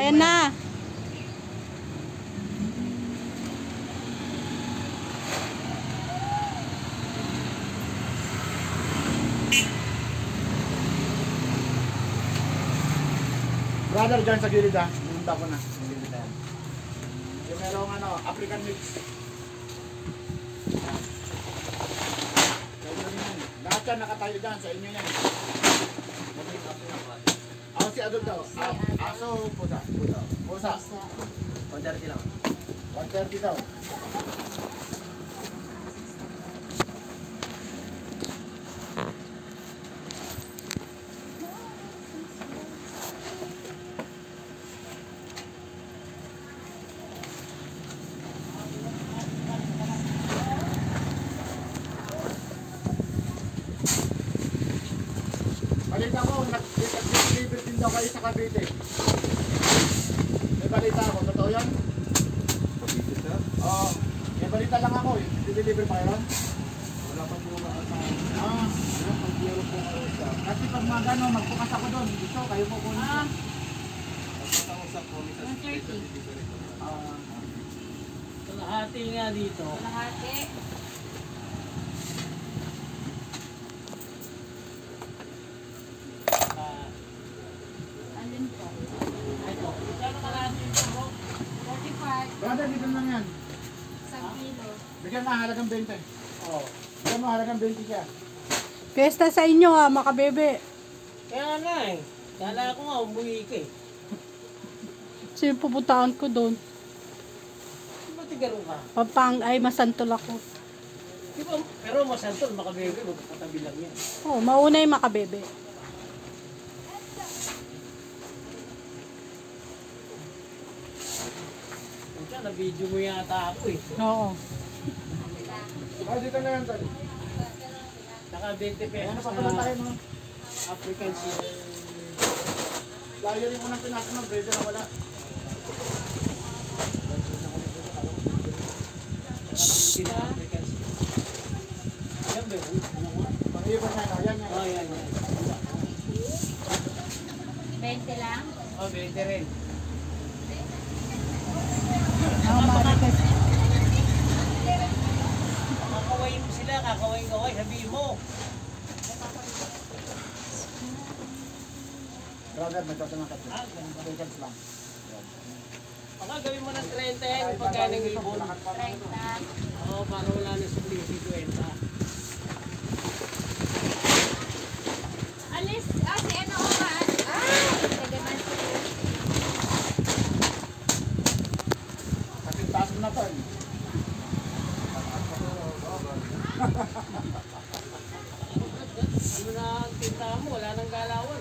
Ayan na. Brother, dyan sa gilid ha. Nunta ko na. Yung merong ano, African mix. Lahat yan nakatayo dyan sa inyo yan. Ako si Adol daw. Aso, pusa. Pusa. 130 lang. 130 daw. Balita ko, nag-deliver din daw kayo sa Cavite. May balita ako, totoo yan? Cavite, sir? Oo. May balita lang ako eh. Deliver pa kayo? Wala pa po mga kasama. Wala pang biyero po kayo sa... Kasi pag mga gano'n, magbukas ako doon. Gusto, kayo po kunin ko. Magpapakausap po, may sa special delivery po. Kalahati nga dito. Kalahati. Alin po? Ito. Kano kalahati dito, bro? 45. Brother, dito lang yan. Isang kilo. Bigyan na halagang 20. Oo. Bigyan mo halagang 20 siya. Pesta sa inyo ha, makabebe. Kaya nga eh. Kala ko nga, umuwi ka eh. Sino pupuntaan ko doon? Ba't tigaro ka? Papang ay masantol ako. Di ba? Pero masantol, makabebe, magkakatabi lang yan. Oh, mauna yung makabebe. Kaya na-video mo yata ako eh. Oo. Dito na yan, tol. Saka 20 pesos Ano pa pala tayo na mga? African sea. Flyer yung unang pinasa ng breeder na wala. Saka 20 na African sea. Yan ba yun? Pang-ibon na yan. Yan yan. Oh, yan, yan. 20 lang? Oh, 20 rin. Kakaway mo sila, kakaway-kaway, sabihin mo. Brother, nagtatanong ka. Ah, ganda. Seconds lang. Baka gawin mo ng 30 yung pagkain ng ibon. 30. Oo, para wala na sa 50. Alis, si ano oras? Pwede man si... Kasi taas mo na to. Ano na ang tinta mo? Wala nang galawan.